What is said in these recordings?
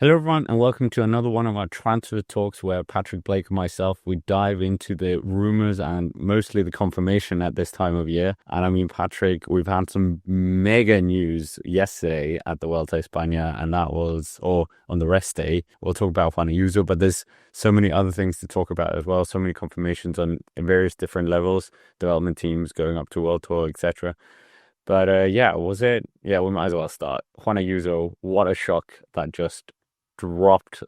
Hello, everyone, and welcome to another one of our transfer talks where Patrick Blake and myself we dive into the rumors and mostly the confirmation at this time of year. And I mean, Patrick, we've had some mega news yesterday at the Vuelta España, and that was, or on the rest day, we'll talk about Juan Ayuso, but there's so many other things to talk about as well. So many confirmations on various different levels, development teams going up to World Tour, etc. But yeah, was it? Yeah, we might as well start. Juan Ayuso, what a shock that just dropped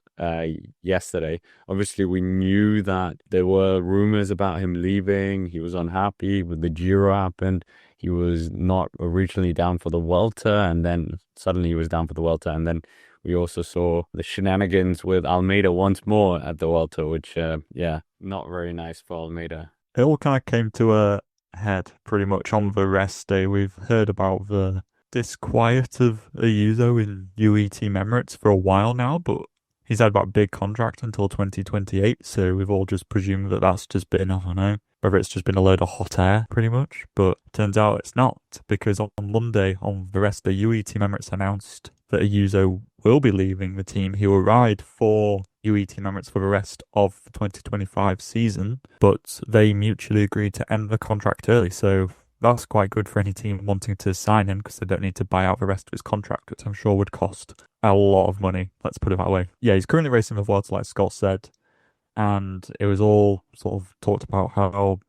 yesterday. Obviously, we knew that there were rumors about him leaving. He was unhappy with the Giro happened. He was not originally down for the Vuelta, and then suddenly he was down for the Vuelta. And then we also saw the shenanigans with Almeida once more at the Vuelta, which, yeah, not very nice for Almeida. It all kind of came to a head pretty much on the rest day. We've heard about the disquiet of Ayuso in UE Team Emirates for a while now, but he's had about a big contract until 2028, so we've all just presumed that that's just been, I don't know, whether it's just been a load of hot air, pretty much. But turns out it's not, because on Monday, on the rest day, UE Team Emirates announced that Ayuso will be leaving the team. He will ride for UE Team Emirates for the rest of the 2025 season, but they mutually agreed to end the contract early, so that's quite good for any team wanting to sign him because they don't need to buy out the rest of his contract, which I'm sure would cost a lot of money. Let's put it that way. Yeah, he's currently racing the Vuelta, like Scott said, and it was all sort of talked about how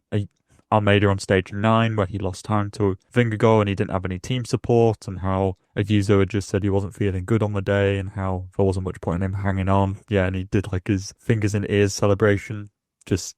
Almeida on stage 9, where he lost time to Vingegaard and he didn't have any team support, and how Ayuso had just said he wasn't feeling good on the day and how there wasn't much point in him hanging on. Yeah, and he did like his fingers in ears celebration, just,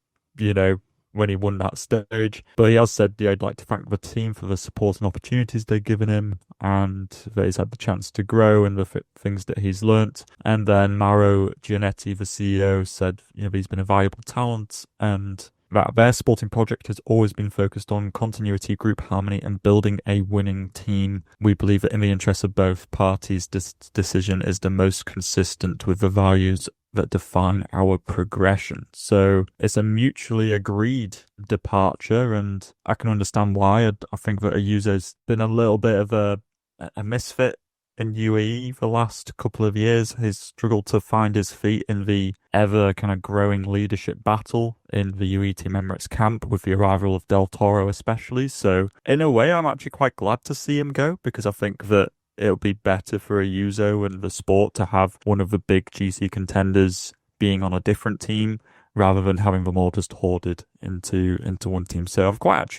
when he won that stage. But he has said, yeah, he'd like to thank the team for the support and opportunities they've given him, and that he's had the chance to grow and the things that he's learnt. And then Mauro Giannetti, the CEO, said, he's been a valuable talent and that their sporting project has always been focused on continuity, group harmony, and building a winning team. We believe that in the interests of both parties, this decision is the most consistent with the values that define our progression. So it's a mutually agreed departure, and I can understand why. I think that Ayuso's been a little bit of a misfit in UAE the last couple of years. He's struggled to find his feet in the ever kind of growing leadership battle in the UE Team Emirates camp with the arrival of Del Toro especially. So in a way, I'm actually quite glad to see him go, because I think that it'll be better for Ayuso and the sport to have one of the big GC contenders being on a different team rather than having them all just hoarded into one team. So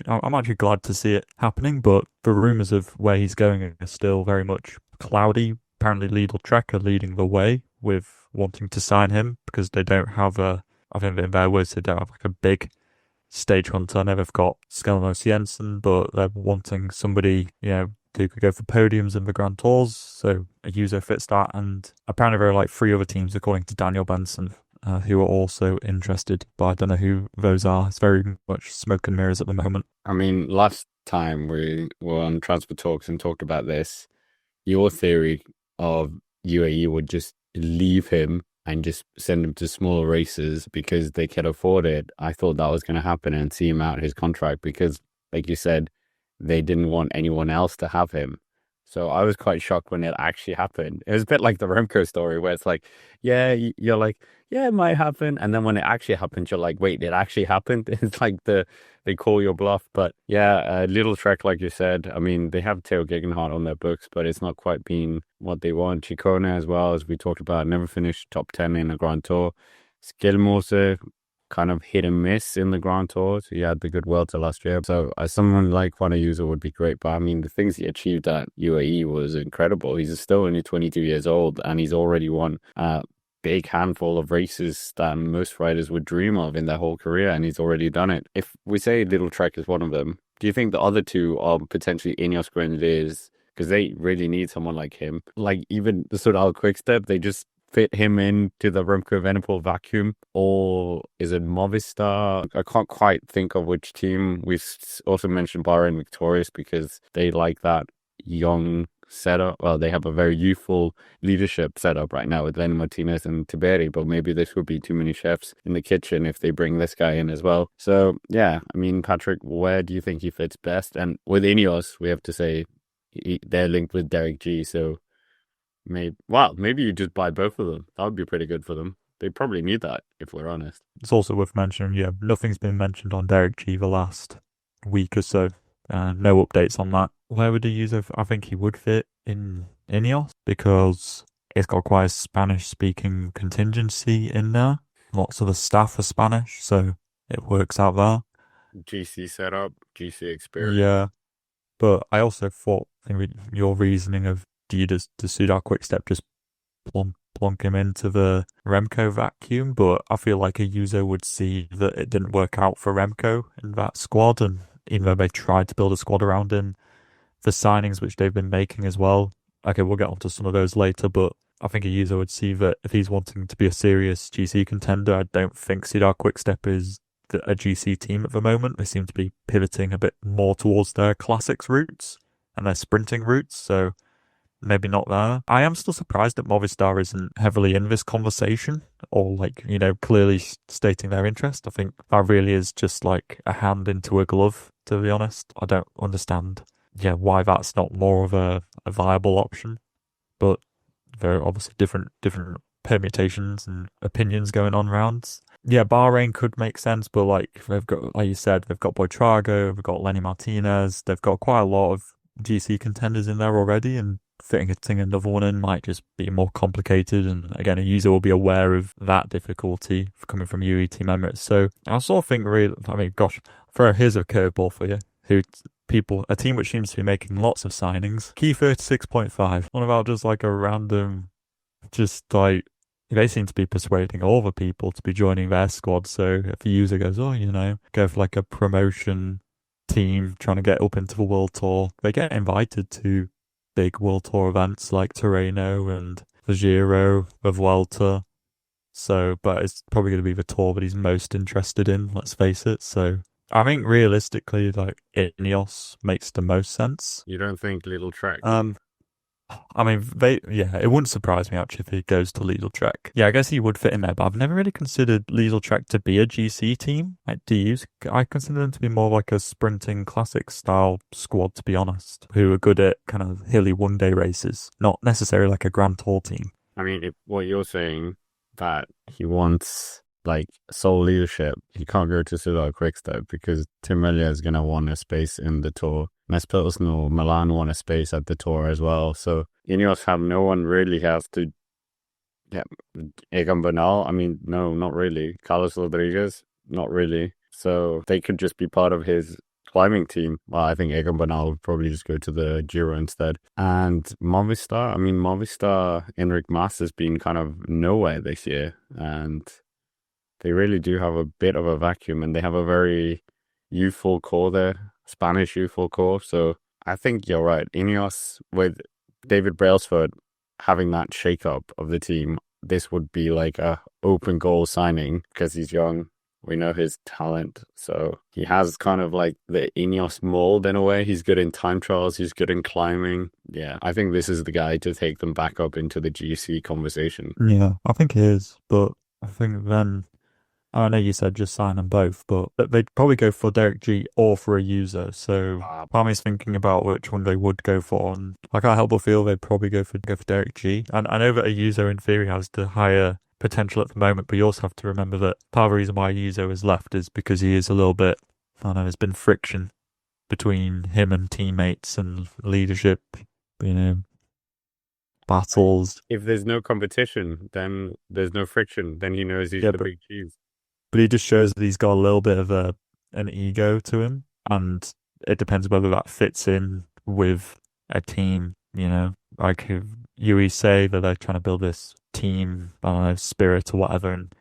I'm actually glad to see it happening, but the rumours of where he's going are still very much cloudy. Apparently Lidl Trek are leading the way with wanting to sign him because they don't have I think in their words, they don't have like a big stage hunter. I know they've got Skelmos Jensen, but they're wanting somebody, who could go for podiums in the Grand Tours. So Ayuso fits that. And apparently there are like 3 other teams, according to Daniel Benson, who are also interested, but I don't know who those are. It's very much smoke and mirrors at the moment. I mean, last time we were on Transfer Talks and talked about this, your theory of UAE would just leave him and just send him to smaller races because they can afford it. I thought that was going to happen and see him out his contract because, like you said, they didn't want anyone else to have him. So I was quite shocked when it actually happened. It was a bit like the Remco story where it's like, yeah, you're like, yeah, it might happen. And then when it actually happens, you're like, wait, it actually happened? It's like they call your bluff. But yeah, a little Trek, like you said. I mean, they have Theo Gegenhardt on their books, but it's not quite been what they want. Chicone as well, as we talked about, never finished top 10 in a Grand Tour. Skjelmose, kind of hit and miss in the Grand Tours. He had the good Vuelta last year. So someone like Juan Ayuso would be great. But I mean, the things he achieved at UAE was incredible. He's still only 22 years old and he's already won a big handful of races that most riders would dream of in their whole career. And he's already done it. If we say Little Trek is one of them, do you think the other two are potentially Ineos Grenadiers? Because they really need someone like him. Like even the Soudal Quick-Step, they just fit him into the Remco Evenepoel vacuum, or is it Movistar? I can't quite think of which team. We've also mentioned Bahrain Victorious because they like that young setup. Well, they have a very youthful leadership setup right now with Lenny Martinez and Tiberi, but maybe this would be too many chefs in the kitchen if they bring this guy in as well. So yeah, I mean, Patrick, where do you think he fits best? And with Ineos, we have to say they're linked with Derek G, so maybe you just buy both of them. That would be pretty good for them. They probably need that, if we're honest. It's also worth mentioning, yeah, nothing's been mentioned on Derek G the last week or so. No updates on that. Where would he use it? I think he would fit in Ineos because it's got quite a Spanish-speaking contingency in there. Lots of the staff are Spanish, so it works out there. GC setup, GC experience. Yeah, but I also thought, I think your reasoning of do you just the Soudal Quick-Step just plonk him into the Remco vacuum, but I feel like Ayuso would see that it didn't work out for Remco in that squad, and even though they tried to build a squad around him, the signings which they've been making as well. Okay, we'll get onto some of those later, but I think Ayuso would see that if he's wanting to be a serious GC contender, I don't think Soudal Quick-Step is a GC team at the moment. They seem to be pivoting a bit more towards their classics routes and their sprinting routes, so maybe not there. I am still surprised that Movistar isn't heavily in this conversation or, like, you know, clearly stating their interest. I think that really is just like a hand into a glove, to be honest. I don't understand, why that's not more of a viable option. But there are obviously different permutations and opinions going on rounds. Yeah, Bahrain could make sense, but like they've got, like you said, they've got Boitrago, they've got Lenny Martinez, they've got quite a lot of GC contenders in there already, and fitting another one in might just be more complicated. And again, a user will be aware of that difficulty coming from UAE Team Emirates. So I sort of think, really, I mean, gosh, here's a curveball for you. A team which seems to be making lots of signings. Key 36.5. What about just like a random, just like, they seem to be persuading all the people to be joining their squad. So if a user goes, go for like a promotion team trying to get up into the World Tour, they get invited to big World Tour events like Tirreno and the Giro, the Vuelta. So, but it's probably going to be the Tour that he's most interested in, let's face it. So I think realistically, like, Ineos makes the most sense. You don't think Little Trek? I mean, it wouldn't surprise me actually if he goes to Lidl Trek. Yeah, I guess he would fit in there, but I've never really considered Lidl Trek to be a GC team. I consider them to be more like a sprinting classic style squad, to be honest, who are good at kind of hilly one-day races, not necessarily like a Grand Tour team. I mean, what you're saying, that he wants like sole leadership, he can't go to Soudal Quick-Step because Tim Merlier is going to want a space in the Tour. Pilsen or Milan want a space at the Tour as well. So Ineos have no one really has to. Yeah, Egan Bernal, I mean, no, not really. Carlos Rodriguez, not really. So they could just be part of his climbing team. Well, I think Egan Bernal would probably just go to the Giro instead. And Movistar, Enric Mas has been kind of nowhere this year. And they really do have a bit of a vacuum, and they have a very youthful core there. Spanish youthful core. So I think you're right. Ineos, with David Brailsford having that shake-up of the team, this would be like a open goal signing because he's young. We know his talent. So he has kind of like the Ineos mold in a way. He's good in time trials. He's good in climbing. Yeah, I think this is the guy to take them back up into the GC conversation. Yeah, I think he is. But I think then, I know you said just sign them both, but they'd probably go for Derek G or for a user. So Palmy's thinking about which one they would go for, and I can't help but feel they'd probably go for Derek G. And I know that a user in theory has the higher potential at the moment, but you also have to remember that part of the reason why Ayuso has left is because he is a little bit, I don't know, there's been friction between him and teammates and leadership, battles. If there's no competition, then there's no friction. Then he knows he's the big cheese. But he just shows that he's got a little bit of an ego to him, and it depends whether that fits in with a team, like if UAE say that they're trying to build this team, I don't know, spirit or whatever, and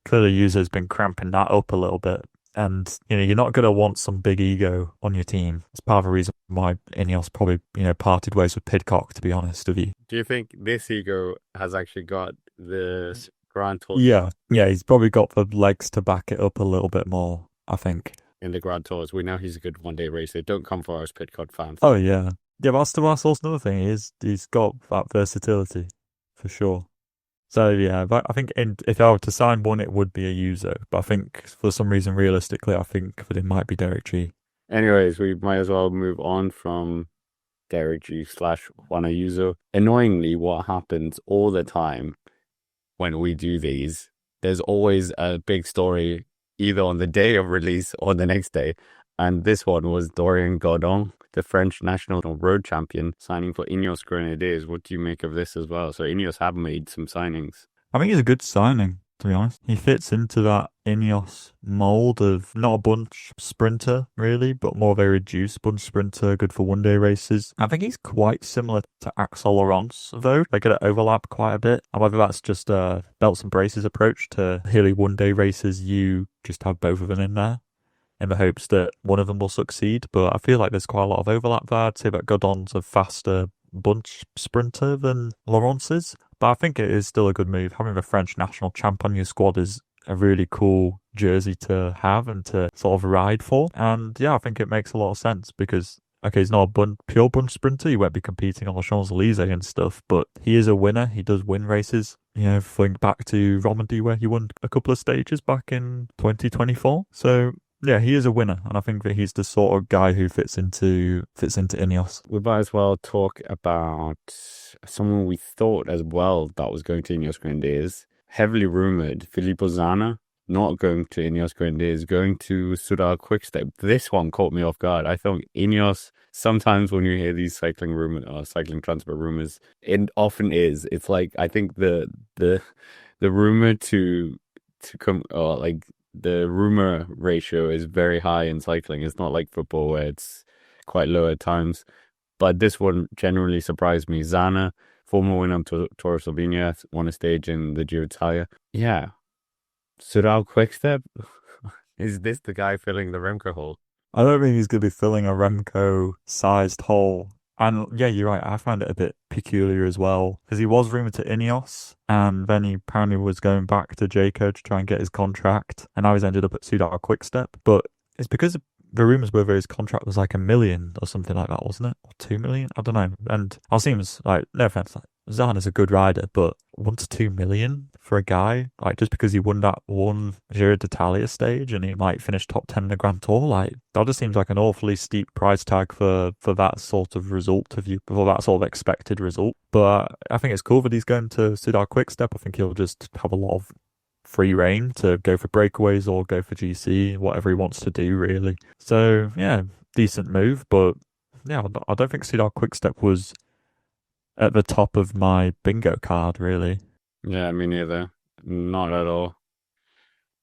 clearly User's been cramping that up a little bit. And, you're not going to want some big ego on your team. It's part of the reason why Ineos probably, parted ways with Pidcock, to be honest with you. Do you think this ego has actually got the Grand Tour? Yeah, he's probably got the legs to back it up a little bit more, I think. In the Grand Tours, we know he's a good one-day racer. Don't come for us Pidcock fans. Oh, yeah. Yeah, but that's also another thing. He's got that versatility, for sure. So, yeah, but I think if I were to sign one, it would be a user. But I think, for some reason, realistically, I think that it might be Derek G. Anyways, we might as well move on from Derek G slash Juan Ayuso. Annoyingly, what happens all the time when we do these, there's always a big story either on the day of release or the next day. And this one was Dorian Godon, the French national road champion, signing for Ineos Grenadiers. What do you make of this as well? So Ineos have made some signings. I think he's a good signing, to be honest. He fits into that Ineos mold of not a bunch sprinter, really, but more of a reduced bunch sprinter, good for one-day races. I think he's quite similar to Axel Laurence, though. They get to overlap quite a bit. However, that's just a belts and braces approach to hilly one-day races. You just have both of them in there in the hopes that one of them will succeed. But I feel like there's quite a lot of overlap there. I'd say that Godon's a faster bunch sprinter than Laurence is. But I think it is still a good move. Having the French national champ on your squad is a really cool jersey to have and to sort of ride for. And yeah, I think it makes a lot of sense because, okay, he's not a pure bunch sprinter. He won't be competing on the Champs-Elysees and stuff, but he is a winner. He does win races. You know, think back to Romandy where he won a couple of stages back in 2024. So yeah, he is a winner, and I think that he's the sort of guy who fits into Ineos. We might as well talk about someone we thought as well that was going to Ineos Grenadiers. Heavily rumored, Filippo Zanna, not going to Ineos Grenadiers, going to Soudal Quick-Step. This one caught me off guard. I thought Ineos, sometimes when you hear these cycling rumors or cycling transfer rumors, it often is. It's like, I think the rumor to come, or like, the rumor ratio is very high in cycling. It's not like football where it's quite low at times. But this one generally surprised me. Zanna, former winner of Tour of Slovenia, won a stage in the Giro d'Italia. Yeah. Soudal Quick-Step? Is this the guy filling the Remco hole? I don't think he's going to be filling a Remco-sized hole. And yeah, you're right. I found it a bit peculiar as well because he was rumored to Ineos, and then he apparently was going back to Jayco to try and get his contract, and now he's ended up at Soudal Quick-Step. But it's because the rumors were that his contract was like $1 million or something like that, wasn't it? Or 2 million? I don't know. And I'll seems like, no offense, like Zanna's a good rider, but 1 to 2 million for a guy, like just because he won that one Giro d'Italia stage and he might finish top 10 in the Grand Tour, like that just seems like an awfully steep price tag for that sort of result, for that sort of expected result. But I think it's cool that he's going to Soudal Quick-Step. I think he'll just have a lot of free reign to go for breakaways or go for GC, whatever he wants to do, really. So yeah, decent move, but yeah, I don't think Soudal Quick-Step was at the top of my bingo card, really. Yeah, me neither. Not at all.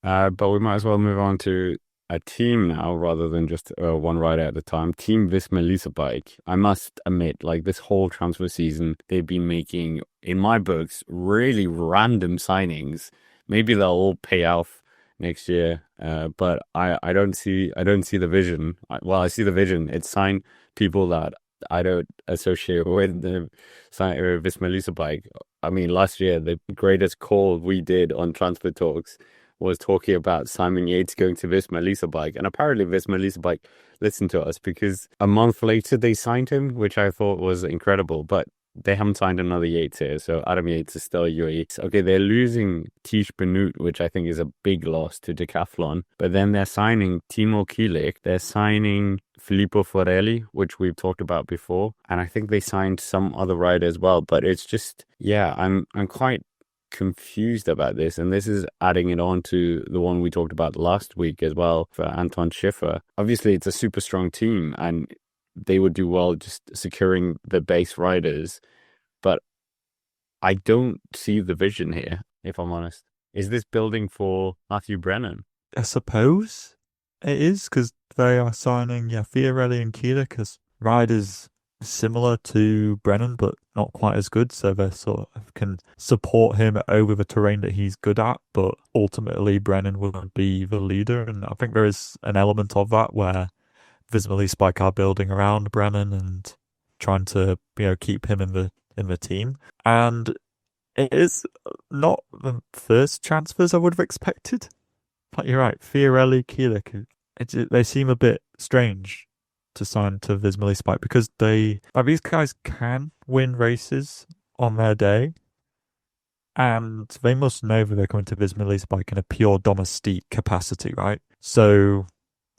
But we might as well move on to a team now rather than just one rider at a time. Team Visma Lease A Bike. I must admit, like this whole transfer season, they've been making, in my books, really random signings. Maybe they'll all pay off next year, but I don't see the vision. I see the vision. It's signed people that I don't associate with the Visma Lease A Bike. I mean, last year, the greatest call we did on Transfer Talks was talking about Simon Yates going to Visma Lease A Bike. And apparently Visma Lease A Bike listened to us because a month later they signed him, which I thought was incredible. But they haven't signed another Yates here. So Adam Yates is still UAE. Okay, they're losing Tiesj Benoot, which I think is a big loss to Decathlon. But then they're signing Timo Kielich. They're signing Filippo Fiorelli, which we've talked about before. And I think they signed some other rider as well. But it's just, yeah, I'm quite confused about this. And this is adding it on to the one we talked about last week as well for Anton Schiffer. Obviously, it's a super strong team and they would do well just securing the base riders. But I don't see the vision here, if I'm honest. Is this building for Matthew Brennan? I suppose it is, because they are signing Fiorelli and Kielich as riders similar to Brennan, but not quite as good. So they sort of can support him over the terrain that he's good at. But ultimately, Brennan will be the leader. And I think there is an element of that where Visma Lease A Bike are building around Brennan and trying to, keep him in the team. And it is not the first transfers I would have expected. But you're right, Fiorelli, Kielich, they seem a bit strange to sign to Visma Lease A Bike because these guys can win races on their day, and they must know that they're coming to Visma Lease A Bike in a pure domestique capacity, right? So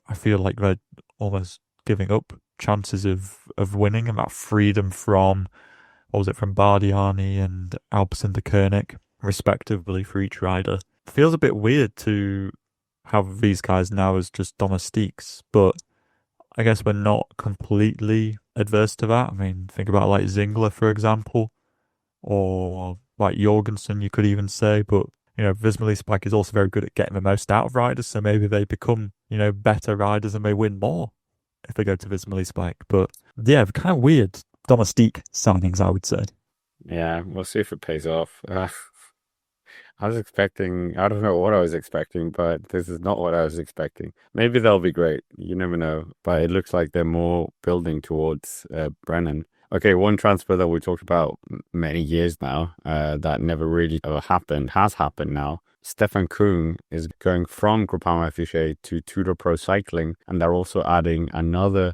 I feel like they're almost giving up chances of winning and that freedom from, what was it, from Bardiani and Alpecin Deceuninck, respectively, for each rider. It feels a bit weird to have these guys now as just domestiques, but I guess we're not completely adverse to that. I mean, think about like Zingler, for example, or like Jorgensen, you could even say, but Visma Lease A Bike is also very good at getting the most out of riders, so maybe they become, better riders and they win more if they go to Visma Lease A Bike. But yeah, kind of weird domestique signings, I would say. Yeah, we'll see if it pays off. I was expecting, I don't know what I was expecting, but this is not what I was expecting. Maybe they'll be great. You never know. But it looks like they're more building towards Brennan. Okay, one transfer that we talked about many years now, that never really happened, has happened now. Stefan Kung is going from Groupama FDJ to Tudor Pro Cycling, and they're also adding another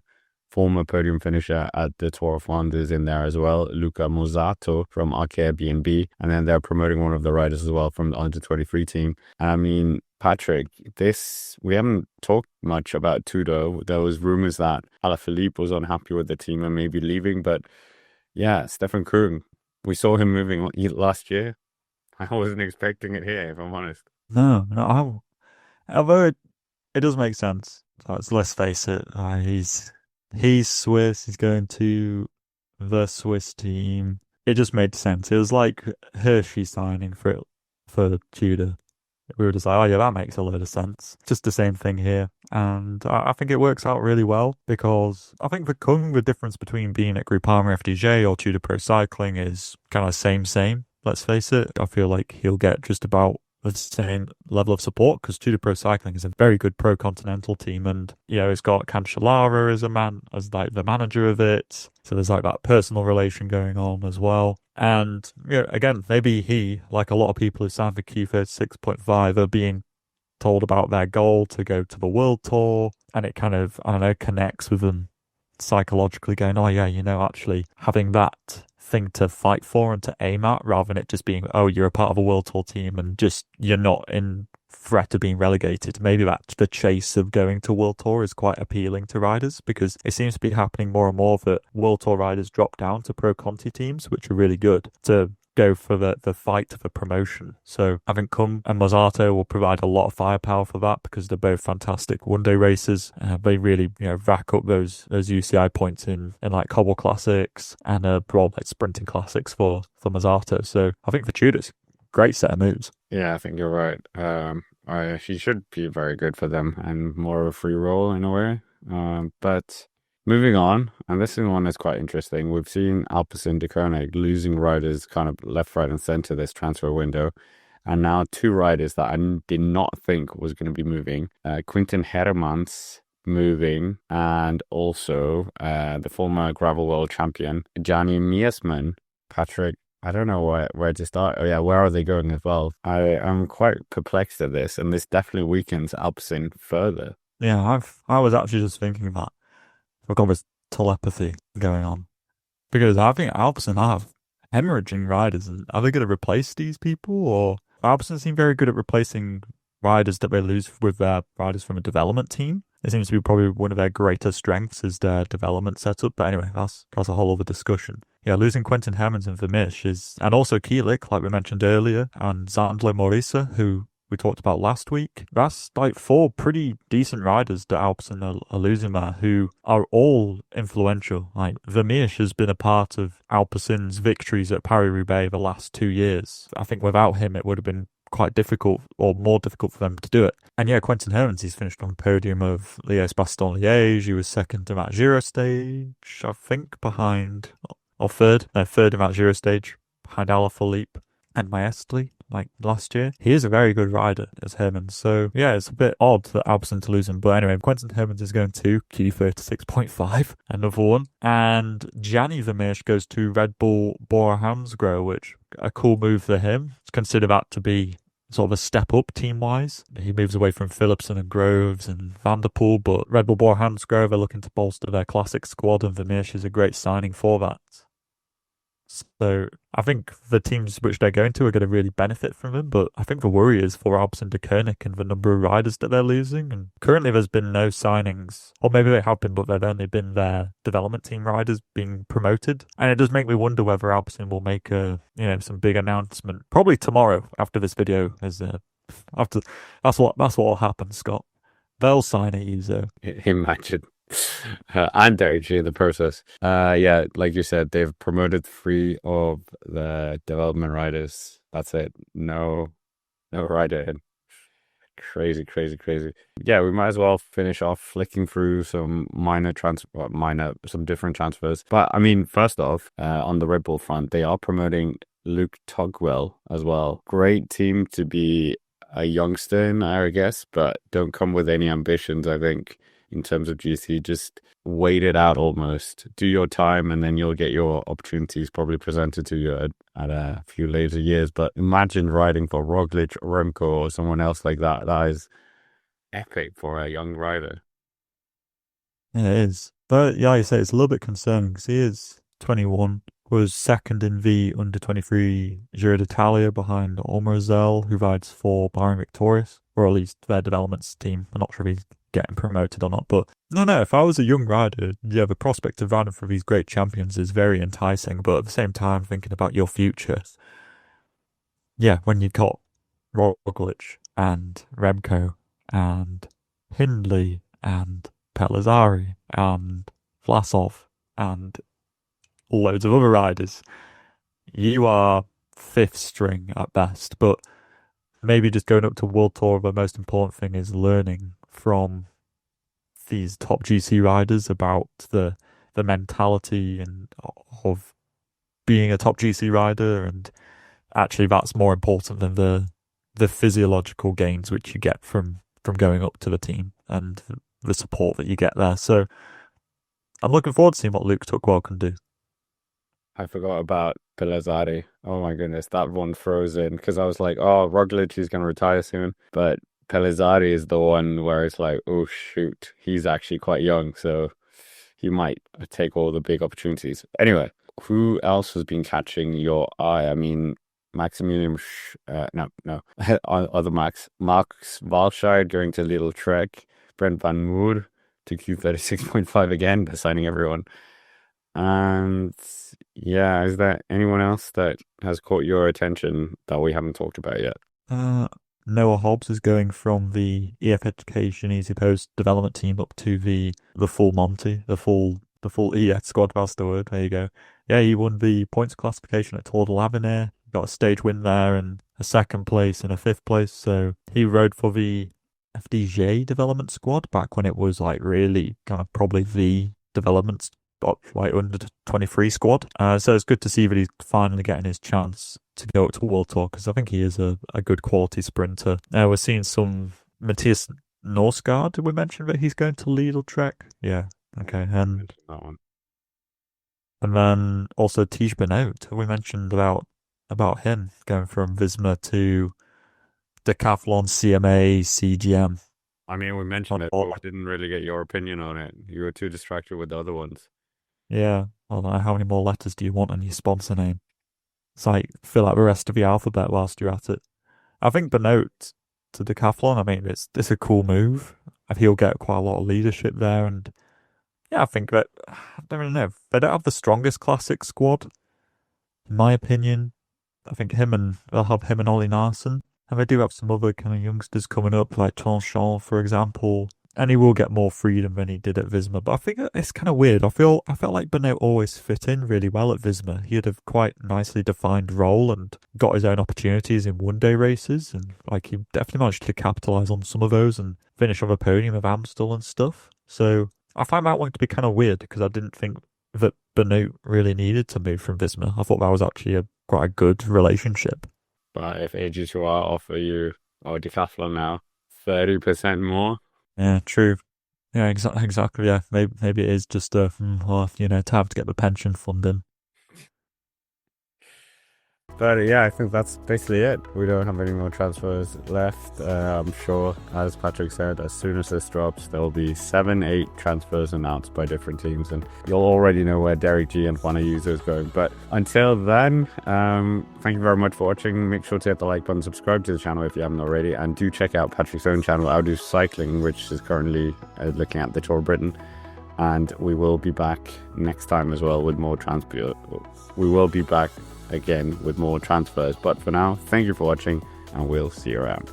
former podium finisher at the Tour of Flanders in there as well, Luca Mozzato from Airbnb, and then they're promoting one of the riders as well from the under-23 team. And I mean, Patrick, we haven't talked much about Tudor. There was rumors that Filippo was unhappy with the team and maybe leaving, but yeah, Stefan Kung, we saw him moving last year. I wasn't expecting it here, if I'm honest. No, although it does make sense. Let's face it, he's Swiss. He's going to the Swiss team. It just made sense. It was like Hershey signing for Tudor. We were just like, oh yeah, that makes a load of sense. Just the same thing here. And I think it works out really well because I think for Kung, the difference between being at Groupama FDJ or Tudor Pro Cycling is kind of same. Let's face it. I feel like he'll get just about the same level of support because Tudor Pro Cycling is a very good pro continental team, and it's got Cancellara as like the manager of it, so there's like that personal relation going on as well. And again, maybe he, like a lot of people who signed for Q36.5, are being told about their goal to go to the World Tour, and it kind of, I don't know, connects with them psychologically, going, oh yeah, actually having that thing to fight for and to aim at, rather than it just being, oh, you're a part of a World Tour team and just you're not in threat of being relegated. Maybe that the chase of going to World Tour is quite appealing to riders, because it seems to be happening more and more that World Tour riders drop down to Pro Conti teams, which are really good, to go for the fight for promotion. So I think Kung and Mozzato will provide a lot of firepower for that, because they're both fantastic one-day racers. They really rack up those UCI points in like cobble classics and broad like sprinting classics for Mozzato. So I think for Tudor's great set of moves. Yeah, I think you're right. She should be very good for them and more of a free roll in a way. But moving on, and this is one that's quite interesting. We've seen Alpecin Deceuninck losing riders kind of left, right, and center this transfer window. And now two riders that I did not think was going to be moving. Quinten Hermans moving, and also the former gravel world champion, Gianni Miesman. Patrick, I don't know where to start. Oh yeah, where are they going as well? I am quite perplexed at this, and this definitely weakens Alpecin further. Yeah, I was actually just thinking that. I've got this telepathy going on. Because I think Alpecin have hemorrhaging riders. Are they going to replace these people? Or Alpecin seem very good at replacing riders that they lose with their riders from a development team. It seems to be probably one of their greater strengths is their development setup. But anyway, that's a whole other discussion. Yeah, losing Quinten, Hermans and Vermeersch and also Kielich, like we mentioned earlier, and Zandler Morisa, who we talked about last week. That's like four pretty decent riders that Alpecin are losing there, who are all influential. Like Vermeersch has been a part of Alpecin's victories at Paris-Roubaix the last 2 years. I think without him, it would have been quite difficult, or more difficult for them to do it. And yeah, Quinten Hermans, he's finished on the podium of Liège-Bastogne-Liège. He was second in that Giro stage, I think, behind, or third in that Giro stage, behind Alaphilippe and Maestri, like last year. He is a very good rider as Hermans. So yeah, it's a bit odd for Alpecin to lose him. But anyway, Quinten Hermans is going to Q36.5, another one. And Gianni Vermeersch goes to Red Bull Bora Hansgrohe, which a cool move for him. Consider that to be sort of a step up team-wise. He moves away from Philipsen and Groves and Van der Poel, but Red Bull Bora Hansgrohe are looking to bolster their classic squad, and Vermeersch is a great signing for that. So I think the teams which they're going to are going to really benefit from him. But I think the worry is for Alpecin Deceuninck and the number of riders that they're losing. And currently there's been no signings, or maybe they have been, but they've only been their development team riders being promoted. And it does make me wonder whether Alpecin will make some big announcement probably tomorrow after this video is after that's what will happen, Scott. They'll sign Ayuso. Imagine. And they're actually in the process. Yeah, like you said, they've promoted 3 of the development riders. That's it. No rider in. Crazy, crazy, crazy. Yeah, we might as well finish off flicking through some some different transfers. But I mean, first off, on the Red Bull front, they are promoting Luke Tugwell as well. Great team to be a youngster in, I guess, but don't come with any ambitions, I think, in terms of GC. Just wait it out almost. Do your time and then you'll get your opportunities probably presented to you at a few later years. But imagine riding for Roglic, Remco, or someone else like that. That is epic for a young rider. Yeah, it is. But yeah, you say it's a little bit concerning because he is 21, was second in the under-23 Giro d'Italia behind Omerzel, who rides for Bahrain Victorious, or at least their developments team. I'm not sure if he's getting promoted or not, but no, if I was a young rider, yeah, the prospect of riding for these great champions is very enticing, but at the same time, thinking about your future, yeah, when you've got Roglic and Remco and Hindley and Pellizzari and Vlasov and loads of other riders, you are 5th string at best. But maybe just going up to World Tour, the most important thing is learning from these top GC riders about the mentality and of being a top GC rider, and actually that's more important than the physiological gains which you get from going up to the team and the support that you get there. So I'm looking forward to seeing what Luke Tugwell can do. I forgot about Pellizzari. Oh my goodness, that one froze in because I was like, oh, Roglic is going to retire soon. But Pellizzari is the one where it's like, oh shoot, he's actually quite young, so he might take all the big opportunities. Anyway, who else has been catching your eye? I mean, Maximilian, no, other Max Walscheid going to Little Trek, Brent Van Moer to Q36.5 again. They're signing everyone. And yeah, is there anyone else that has caught your attention that we haven't talked about yet? Noah Hobbs is going from the EF Education Easy Post development team up to the full Monty, the full EF squad. That's the word. There you go. Yeah, he won the points classification at Tour de l'Avenir. Got a stage win there and a 2nd place and a 5th place. So he rode for the FDJ development squad back when it was like really kind of probably the development like under 23 squad. So it's good to see that he's finally getting his chance to go up to World Tour because I think he is a good quality sprinter. We're seeing some Matthias Norsgaard. Did we mention that he's going to Lidl Trek? Yeah. Okay. And that one. And then also Tiesj Benoot. We mentioned about him going from Visma to Decathlon, CMA, CGM. I mean, we mentioned it, but we didn't really get your opinion on it. You were too distracted with the other ones. Yeah. Well, how many more letters do you want on your sponsor name? It's like fill out the rest of the alphabet whilst you're at it. I think Benoot to Decathlon, I mean, it's a cool move. He'll get quite a lot of leadership there, and yeah, I think that I don't really know. They don't have the strongest classic squad, in my opinion. I think they'll have him and Ollie Narsson. And they do have some other kind of youngsters coming up, like Tranchant, for example. And he will get more freedom than he did at Visma. But I think it's kind of weird. I felt like Benoot always fit in really well at Visma. He had a quite nicely defined role and got his own opportunities in one-day races. And like he definitely managed to capitalise on some of those and finish on the podium of Amstel and stuff. So I find that one to be kind of weird because I didn't think that Benoot really needed to move from Visma. I thought that was actually quite a good relationship. But if AG2R offer you, or Decathlon now, 30% more. Yeah, true. Yeah, exactly. Yeah, maybe it is just to have to get the pension fund in. But yeah, I think that's basically it. We don't have any more transfers left. I'm sure, as Patrick said, as soon as this drops, there will be 7-8 transfers announced by different teams, and you'll already know where Derek G and Juan Ayuso is going. But until then, thank you very much for watching. Make sure to hit the like button, subscribe to the channel if you haven't already, and do check out Patrick's own channel, I'll Do Cycling, which is currently looking at the Tour of Britain. And we will be back next time as well with more transfer. We will be back again with more transfers. But for now, thank you for watching, and we'll see you around.